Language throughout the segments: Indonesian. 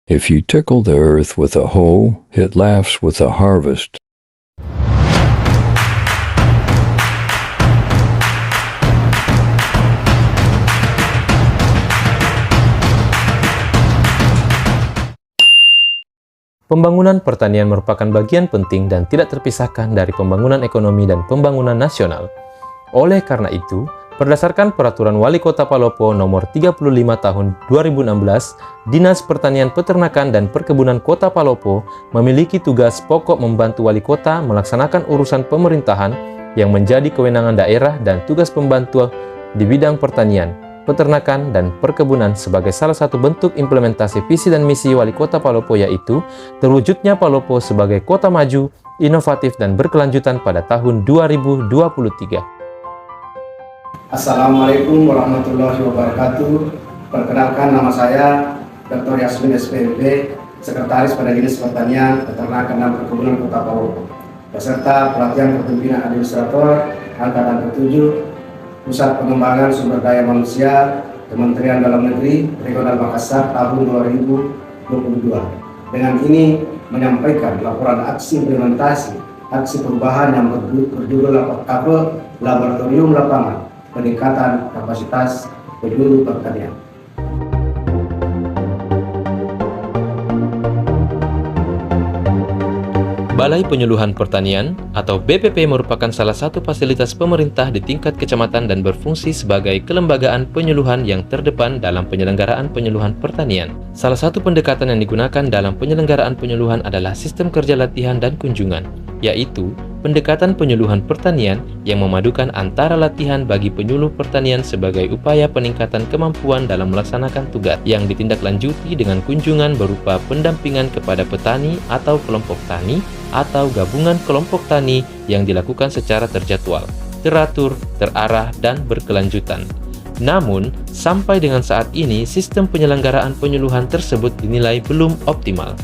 If you tickle the earth with a hoe, it laughs with a harvest. Pembangunan pertanian merupakan bagian penting dan tidak terpisahkan dari pembangunan ekonomi dan pembangunan nasional. Oleh karena itu, berdasarkan Peraturan Wali Kota Palopo Nomor 35 Tahun 2016, Dinas Pertanian Peternakan dan Perkebunan Kota Palopo memiliki tugas pokok membantu Wali Kota melaksanakan urusan pemerintahan yang menjadi kewenangan daerah dan tugas pembantu di bidang pertanian, peternakan, dan perkebunan sebagai salah satu bentuk implementasi visi dan misi Wali Kota Palopo, yaitu terwujudnya Palopo sebagai kota maju, inovatif, dan berkelanjutan pada tahun 2023. Assalamualaikum warahmatullahi wabarakatuh. Perkenalkan, nama saya Dr. Yasmin SPMP, Sekretaris pada Dinas Pertanian, Peternakan, dan Perkebunan Kota Palopo, beserta pelatihan kepemimpinan administrator Angkatan ke-7, Pusat Pengembangan Sumber Daya Manusia, Kementerian Dalam Negeri, Regional Makassar tahun 2022. Dengan ini menyampaikan laporan aksi implementasi aksi perubahan yang berjudul Laboratorium Lapangan Peningkatan Kapasitas Penjuru Pertanian. Balai Penyuluhan Pertanian atau BPP merupakan salah satu fasilitas pemerintah di tingkat kecamatan dan berfungsi sebagai kelembagaan penyuluhan yang terdepan dalam penyelenggaraan penyuluhan pertanian. Salah satu pendekatan yang digunakan dalam penyelenggaraan penyuluhan adalah sistem kerja latihan dan kunjungan, yaitu pendekatan penyuluhan pertanian yang memadukan antara latihan bagi penyuluh pertanian sebagai upaya peningkatan kemampuan dalam melaksanakan tugas yang ditindaklanjuti dengan kunjungan berupa pendampingan kepada petani atau kelompok tani atau gabungan kelompok tani yang dilakukan secara terjadwal, teratur, terarah, dan berkelanjutan. Namun, sampai dengan saat ini, sistem penyelenggaraan penyuluhan tersebut dinilai belum optimal.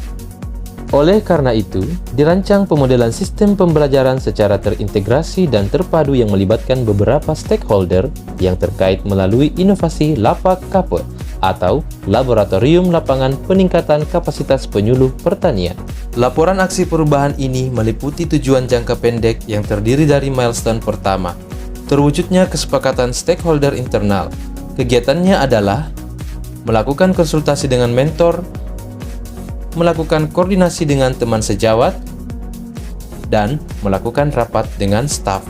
Oleh karena itu, dirancang pemodelan sistem pembelajaran secara terintegrasi dan terpadu yang melibatkan beberapa stakeholder yang terkait melalui inovasi LAPAK-KAPE atau Laboratorium Lapangan Peningkatan Kapasitas Penyuluh Pertanian. Laporan aksi perubahan ini meliputi tujuan jangka pendek yang terdiri dari milestone pertama, terwujudnya kesepakatan stakeholder internal. Kegiatannya adalah melakukan konsultasi dengan mentor, melakukan koordinasi dengan teman sejawat, dan melakukan rapat dengan staf.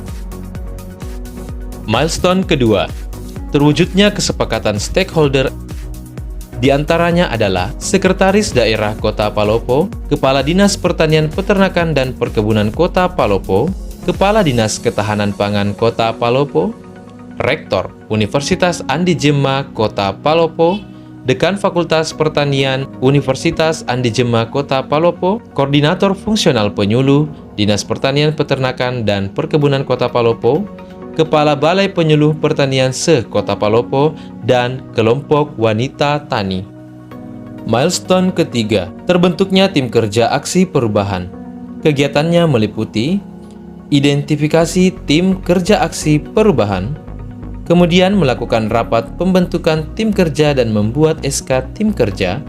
Milestone kedua, terwujudnya kesepakatan stakeholder. Di antaranya adalah Sekretaris Daerah Kota Palopo, Kepala Dinas Pertanian Peternakan dan Perkebunan Kota Palopo, Kepala Dinas Ketahanan Pangan Kota Palopo, Rektor Universitas Andi Jema Kota Palopo, Dekan Fakultas Pertanian Universitas Andi Jema Kota Palopo, Koordinator Fungsional Penyuluh Dinas Pertanian Peternakan dan Perkebunan Kota Palopo, Kepala Balai Penyuluh Pertanian se-Kota Palopo, dan kelompok wanita tani. Milestone ketiga, terbentuknya tim kerja aksi perubahan. Kegiatannya meliputi identifikasi tim kerja aksi perubahan, kemudian melakukan rapat pembentukan tim kerja dan membuat SK tim kerja.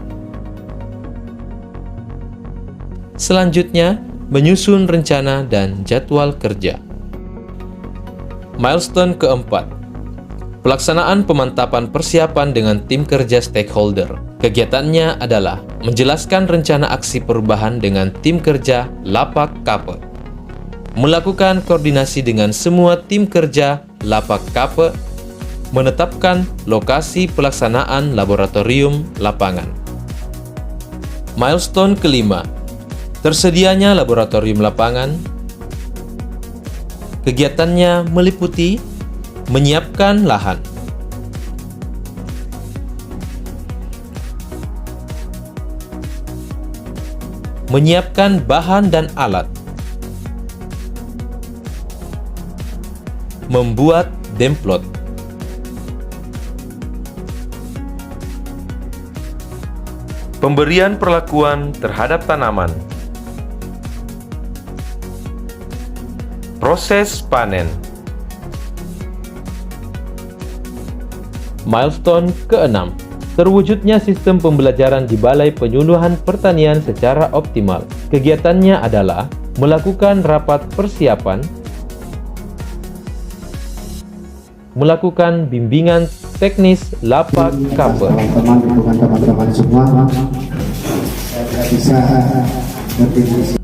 Selanjutnya, menyusun rencana dan jadwal kerja. Milestone keempat, pelaksanaan pemantapan persiapan dengan tim kerja stakeholder. Kegiatannya adalah menjelaskan rencana aksi perubahan dengan tim kerja LAPAK-KAPE, melakukan koordinasi dengan semua tim kerja LAPAK-KAPE, menetapkan lokasi pelaksanaan laboratorium lapangan. Milestone kelima, tersedianya laboratorium lapangan. Kegiatannya meliputi menyiapkan lahan, menyiapkan bahan dan alat, membuat demplot, pemberian perlakuan terhadap tanaman, proses panen. Milestone ke-6, Terwujudnya sistem pembelajaran di Balai Penyuluhan Pertanian secara optimal. Kegiatannya adalah melakukan rapat persiapan, melakukan bimbingan teknis lapak KAPE, Teman-teman semua, saya tidak bisa berdiri.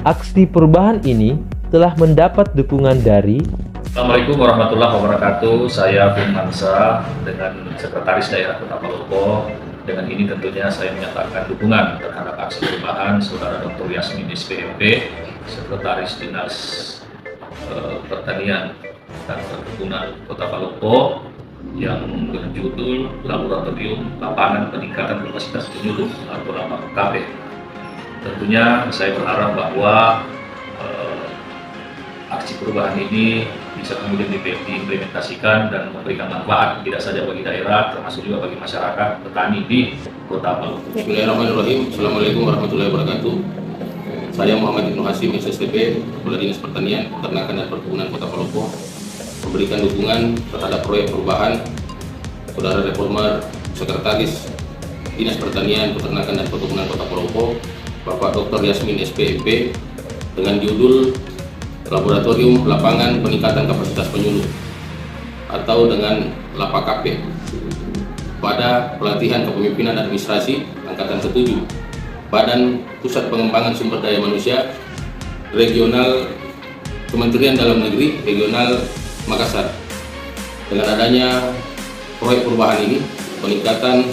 Aksi perubahan ini telah mendapat dukungan dari Assalamualaikum warahmatullahi wabarakatuh. Saya Bung Mansa dengan Sekretaris Daerah Kota Palopo. Dengan ini tentunya saya menyatakan dukungan terhadap aksi perubahan Saudara Dr. Yasmin SPMP, Sekretaris Dinas Pertanian dan Perkebunan Kota Palopo yang berjudul Laboratorium Lapangan Peningkatan Kapasitas Penyuluh atau LAPAK. Tentunya saya berharap bahwa aksi perubahan ini bisa kemudian diimplementasikan dan memberikan manfaat tidak saja bagi daerah, termasuk juga bagi masyarakat petani di Kota Palopo. Bismillahirrahmanirrahim. Assalamualaikum warahmatullahi wabarakatuh. Saya Muhammad Ibnu Hasim, SSTP, Kepala Dinas Pertanian, Peternakan dan Perkebunan Kota Palopo, memberikan dukungan terhadap proyek perubahan Saudara Reformer Sekretaris Dinas Pertanian, Peternakan dan Perkebunan Kota Palopo, Bapak Dr. Yasmin SPMP, dengan judul Laboratorium Lapangan Peningkatan Kapasitas Penyuluh atau dengan LAPAK pada pelatihan kepemimpinan administrasi angkatan ke-7 Badan Pusat Pengembangan Sumber Daya Manusia Regional Kementerian Dalam Negeri Regional Makassar. Dengan adanya proyek perubahan ini, peningkatan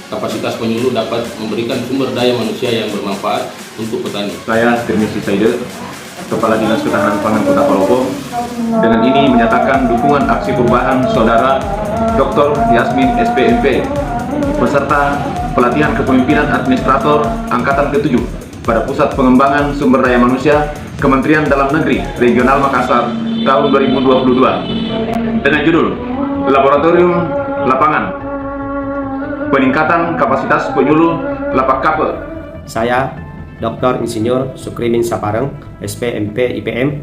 kapasitas penyuluh dapat memberikan sumber daya manusia yang bermanfaat untuk petani. Saya Tirmisi Saide, Kepala Dinas Ketahanan Pangan Kota Palopo. Dengan ini menyatakan dukungan aksi perubahan Saudara Dr. Yasmin SPMP beserta pelatihan kepemimpinan administrator angkatan ke-7 pada Pusat Pengembangan Sumber Daya Manusia Kementerian Dalam Negeri Regional Makassar tahun 2022 dengan judul Laboratorium Lapangan Peningkatan Kapasitas Penyuluh LAPAK. Saya Dr. Insinyur Sukrimin Sapareng, SPMP IPM,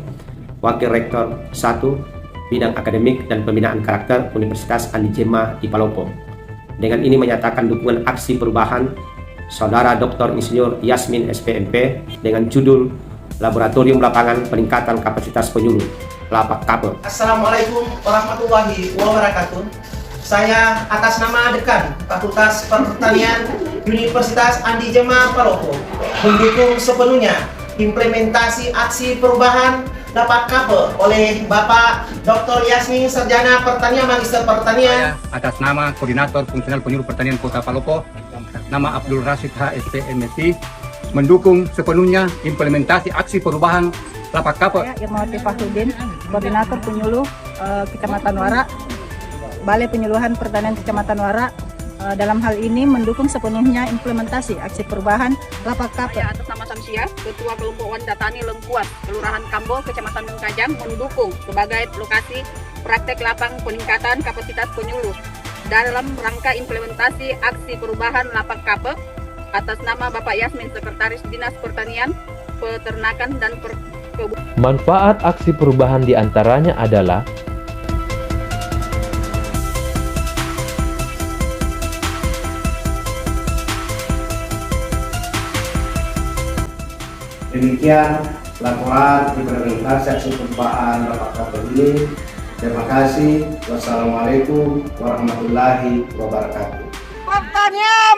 Wakil Rektor 1 Bidang Akademik dan Pembinaan Karakter Universitas Andi Jema di Palopo. Dengan ini menyatakan dukungan aksi perubahan Saudara Dr. Insinyur Yasmin SPMP dengan judul Laboratorium Lapangan Peningkatan Kapasitas Penyuluh LAPAK. Assalamualaikum warahmatullahi wabarakatuh. Saya atas nama Dekan Fakultas Pertanian Universitas Andi Jema Palopo mendukung sepenuhnya implementasi aksi perubahan LAPAK oleh Bapak Dr. Yasmin Sarjana Pertanian Magister Pertanian. Saya atas nama Koordinator Fungsional Penyuluh Pertanian Kota Palopo, nama Abdul Rashid H. SPMSI, mendukung sepenuhnya implementasi aksi perubahan LAPAK. Saya Irmawati Fahrudin, Koordinator Penyuluh Kecamatan Wara, Balai Penyuluhan Pertanian Kecamatan Wara, dalam hal ini mendukung sepenuhnya implementasi aksi perubahan LAPAK. Saya atas nama Samsia, Ketua Kelompok Wanita Tani Lengkuat, Kelurahan Kambo, Kecamatan Mengkajang, mendukung sebagai lokasi praktek lapang peningkatan kapasitas penyuluh dalam rangka implementasi aksi perubahan LAPAK atas nama Bapak Yasmin, Sekretaris Dinas Pertanian, Peternakan dan Perkebunan. manfaat aksi perubahan diantaranya adalah Demikian laporan implementasi aksi perubahan LAPAK ini. Terima kasih. Wassalamualaikum warahmatullahi wabarakatuh. Pertanian!